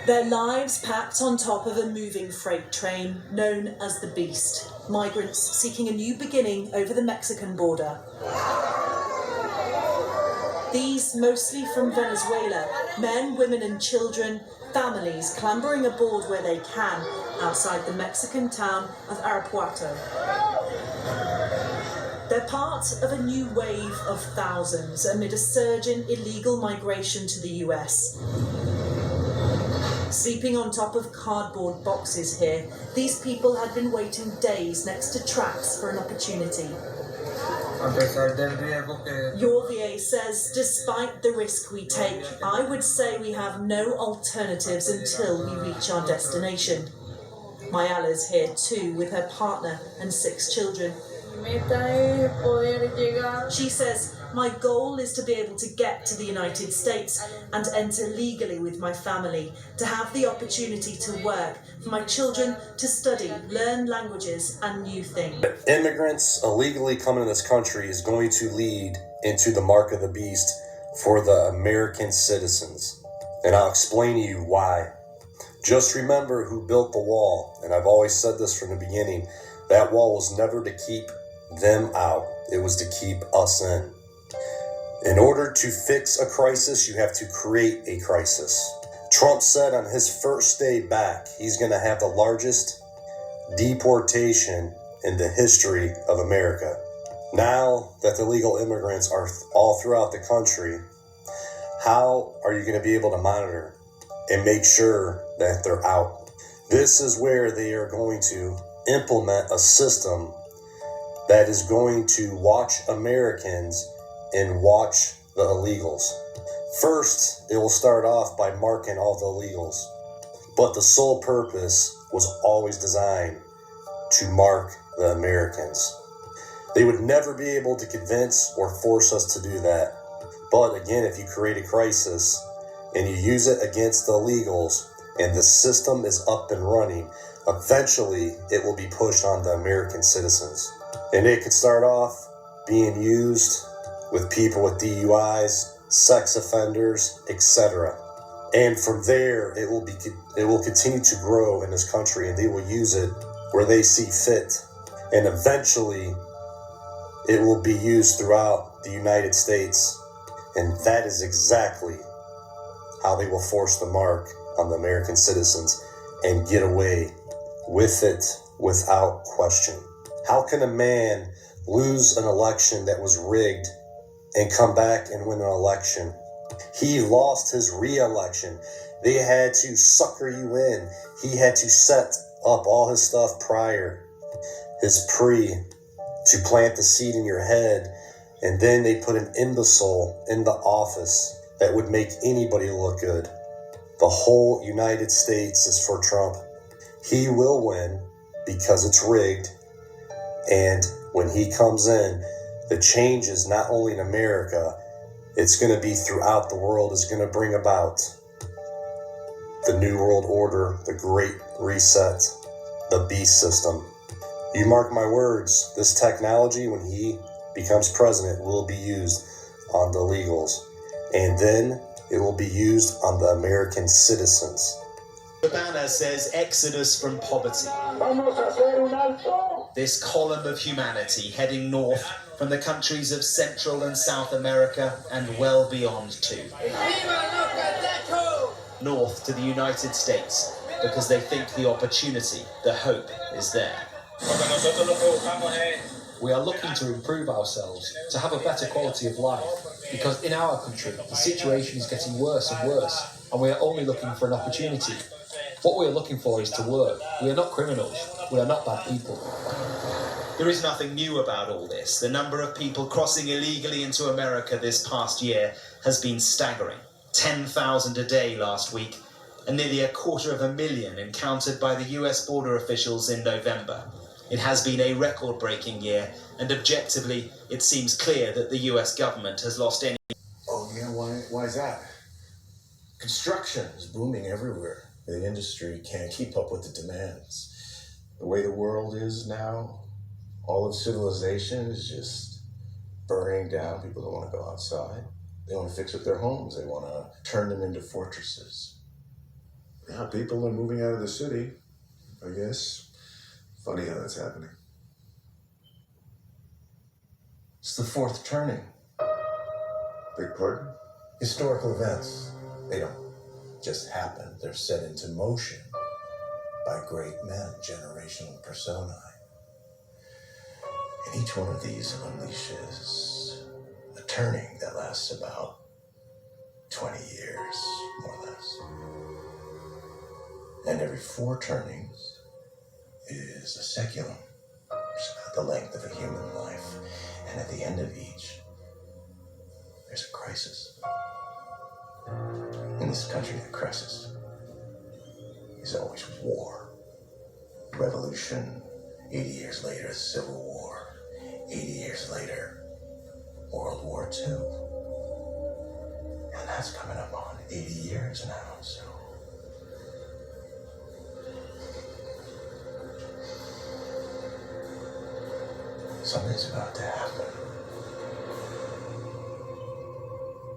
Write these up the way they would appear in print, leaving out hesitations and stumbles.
Their lives packed on top of a moving freight train known as the Beast. Migrants seeking a new beginning over the Mexican border. These mostly from Venezuela, men, women and children, families clambering aboard where they can outside the Mexican town of Arapuato. They're part of a new wave of thousands amid a surge in illegal migration to the US. Sleeping on top of cardboard boxes here, these people had been waiting days next to tracks for an opportunity. Your VA says, despite the risk we take, I would say we have no alternatives until we reach our destination. Mayala's here too, with her partner and 6 children. She says, my goal is to be able to get to the United States and enter legally with my family, to have the opportunity to work, for my children to study, learn languages and new things. Immigrants illegally coming to this country is going to lead into the mark of the beast for the American citizens. And I'll explain to you why. Just remember who built the wall, and I've always said this from the beginning, that wall was never to keep them out, it was to keep us in. In order to fix a crisis, you have to create a crisis. Trump said on his first day back, he's going to have the largest deportation in the history of America. Now that the illegal immigrants are all throughout the country, how are you going to be able to monitor and make sure that they're out? This is where they are going to implement a system that is going to watch Americans and watch the illegals. First, it will start off by marking all the illegals, but the sole purpose was always designed to mark the Americans. They would never be able to convince or force us to do that. But again, if you create a crisis and you use it against the illegals and the system is up and running, eventually it will be pushed on the American citizens. And it could start off being used with people with DUIs, sex offenders, etc. And from there, it will continue to grow in this country, and they will use it where they see fit. And eventually, it will be used throughout the United States. And that is exactly how they will force the mark on the American citizens and get away with it without question. How can a man lose an election that was rigged and come back and win an election? He lost his re-election. They had to sucker you in. He had to set up all his stuff prior, his to plant the seed in your head, and then they put an imbecile in the office that would make anybody look good. The whole United States is for Trump. He will win because it's rigged, and when he comes in, the change is not only in America, it's going to be throughout the world. It's going to bring about the New World Order, the Great Reset, the beast system. You mark my words, this technology, when he becomes president, will be used on the illegals. And then it will be used on the American citizens. The banner says Exodus from poverty. This column of humanity heading north from the countries of Central and South America and well beyond too. North to the United States because they think the opportunity, the hope is there. We are looking to improve ourselves, to have a better quality of life, because in our country the situation is getting worse and worse, and we are only looking for an opportunity. What we are looking for is to work. We are not criminals. We are not bad people. There is nothing new about all this. The number of people crossing illegally into America this past year has been staggering. 10,000 a day last week, and nearly 250,000 encountered by the US border officials in November. It has been a record-breaking year, and objectively, it seems clear that the US government has lost any... Oh yeah, why is that? Construction is booming everywhere. The industry can't keep up with the demands. The way the world is now, all of civilization is just burning down. People don't want to go outside. They want to fix up their homes. They want to turn them into fortresses. Yeah, people are moving out of the city, I guess. Funny how that's happening. It's the fourth turning. Big pardon? Historical events. They don't just happen. They're set into motion by great men, generational personae. And each one of these unleashes a turning that lasts about 20 years, more or less. And every 4 turnings is a seculum, which is about the length of a human life. And at the end of each, there's a crisis. In this country, the crisis is always war. Revolution, 80 years later, Civil War. 80 years later, World War II. And that's coming up on 80 years now, so. Something's about to happen.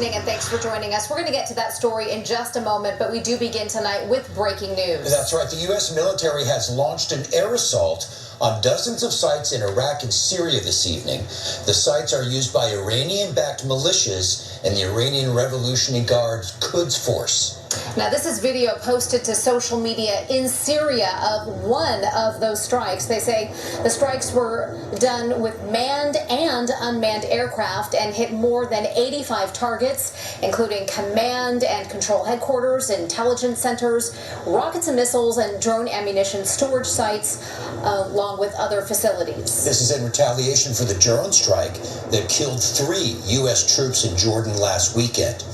And thanks for joining us. We're going to get to that story in just a moment, but we do begin tonight with breaking news. That's right. The U.S. military has launched an air assault on dozens of sites in Iraq and Syria this evening. The sites are used by Iranian-backed militias and the Iranian Revolutionary Guard's Quds Force. Now, this is video posted to social media in Syria of one of those strikes. They say the strikes were done with manned and unmanned aircraft and hit more than 85 targets, including command and control headquarters, intelligence centers, rockets and missiles, and drone ammunition storage sites, along with other facilities. This is in retaliation for the drone strike that killed 3 U.S. troops in Jordan last weekend.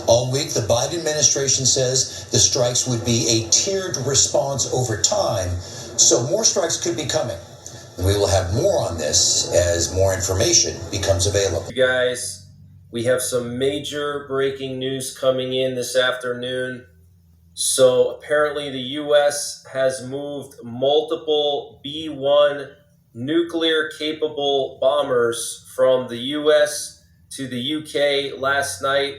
All week, the Biden administration says the strikes would be a tiered response over time, so more strikes could be coming. We will have more on this as more information becomes available. You guys, we have some major breaking news coming in this afternoon. So apparently the U.S. has moved multiple B-1 nuclear-capable bombers from the U.S. to the U.K. last night.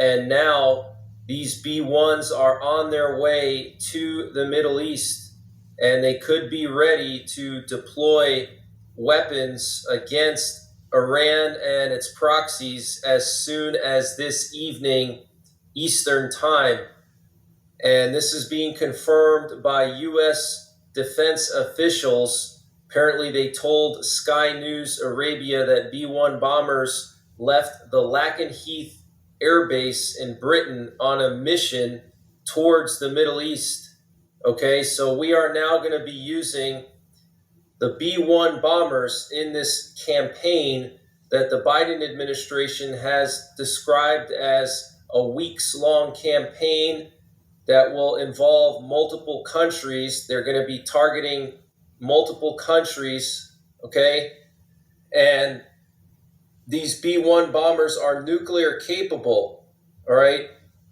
And now these B-1s are on their way to the Middle East, and they could be ready to deploy weapons against Iran and its proxies as soon as this evening, Eastern time. And this is being confirmed by U.S. defense officials. Apparently, they told Sky News Arabia that B-1 bombers left the Lakenheath Air Base in Britain on a mission towards the Middle East. Okay, so we are now going to be using the B-1 bombers in this campaign that the Biden administration has described as a weeks-long campaign that will involve multiple countries. They're going to be targeting multiple countries, okay? And these B-1 bombers are nuclear capable, all right?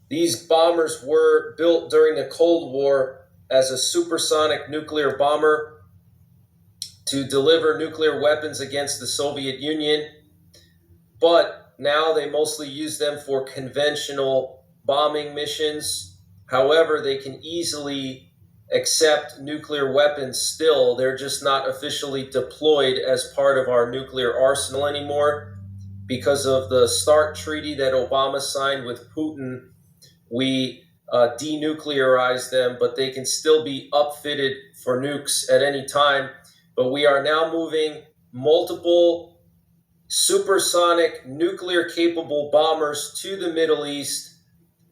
These bombers were built during the Cold War as a supersonic nuclear bomber to deliver nuclear weapons against the Soviet Union. But now they mostly use them for conventional bombing missions. However, they can easily accept nuclear weapons still. They're just not officially deployed as part of our nuclear arsenal anymore. Because of the START treaty that Obama signed with Putin, we denuclearized them, but they can still be upfitted for nukes at any time. But we are now moving multiple supersonic nuclear-capable bombers to the Middle East.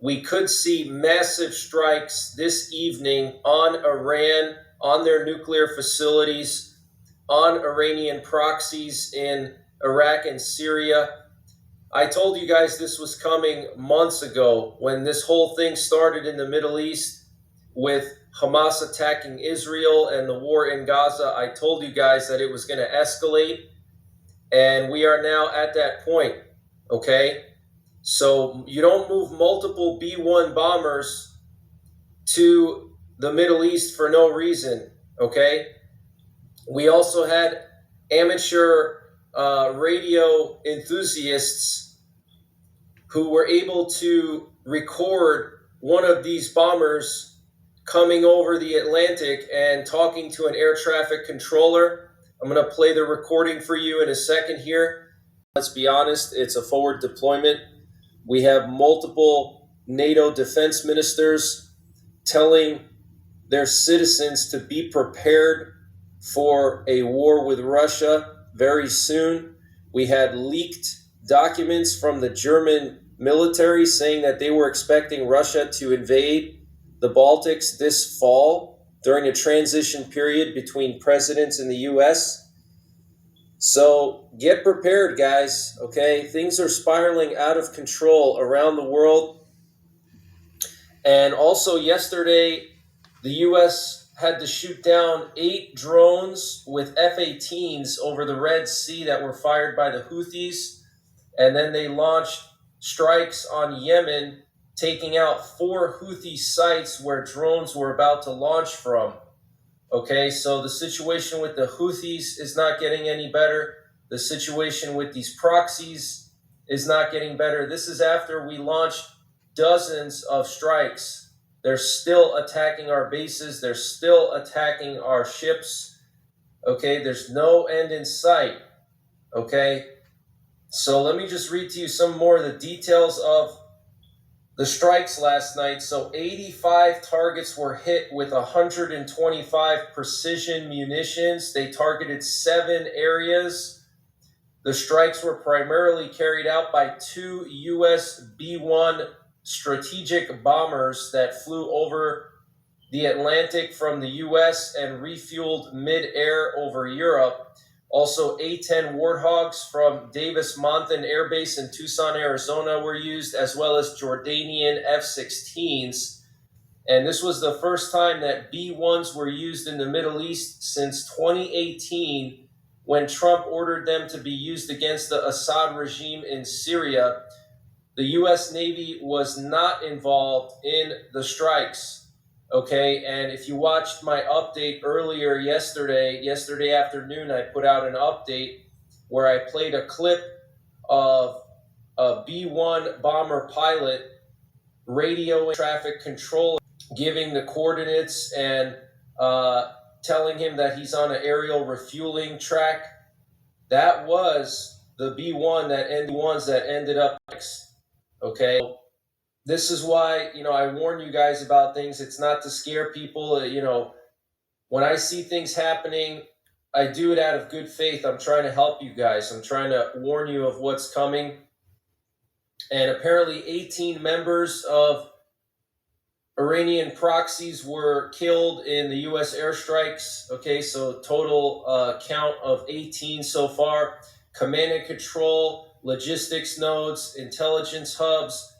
We could see massive strikes this evening on Iran, on their nuclear facilities, on Iranian proxies in Iraq and Syria. I told you guys this was coming months ago when this whole thing started in the Middle East with Hamas attacking Israel and the war in Gaza. I told you guys that it was going to escalate, and we are now at that point, okay? So you don't move multiple B-1 bombers to the Middle East for no reason, okay? We also had amateur radio enthusiasts who were able to record one of these bombers coming over the Atlantic and talking to an air traffic controller. I'm going to play the recording for you in a second here. Let's be honest, it's a forward deployment. We have multiple NATO defense ministers telling their citizens to be prepared for a war with Russia very soon. We had leaked documents from the German military saying that they were expecting Russia to invade the Baltics this fall during a transition period between presidents in the US. So get prepared, guys, okay? Things are spiraling out of control around the world. And also yesterday, the US had to shoot down 8 drones with F-18s over the Red Sea that were fired by the Houthis. And then they launched strikes on Yemen, taking out 4 Houthi sites where drones were about to launch from. Okay, so the situation with the Houthis is not getting any better. The situation with these proxies is not getting better. This is after we launched dozens of strikes. They're still attacking our bases. They're still attacking our ships. Okay, there's no end in sight. Okay, so let me just read to you some more of the details of the strikes last night. So 85 targets were hit with 125 precision munitions. They targeted 7 areas. The strikes were primarily carried out by 2 U.S. B-1 strategic bombers that flew over the Atlantic from the U.S. and refueled mid-air over Europe. Also, A-10 Warthogs from Davis-Monthan Air Base in Tucson, Arizona were used, as well as Jordanian F-16s. And this was the first time that B-1s were used in the Middle East since 2018, when Trump ordered them to be used against the Assad regime in Syria. The U.S. Navy was not involved in the strikes. Okay, and if you watched my update earlier yesterday afternoon, I put out an update where I played a clip of a B-1 bomber pilot radio traffic control, giving the coordinates and telling him that he's on an aerial refueling track. That was the B-1 that ended up next. Okay. This is why, I warn you guys about things. It's not to scare people. When I see things happening, I do it out of good faith. I'm trying to help you guys. I'm trying to warn you of what's coming. And apparently 18 members of Iranian proxies were killed in the U.S. airstrikes. Okay, so total count of 18 so far. Command and control, logistics nodes, intelligence hubs,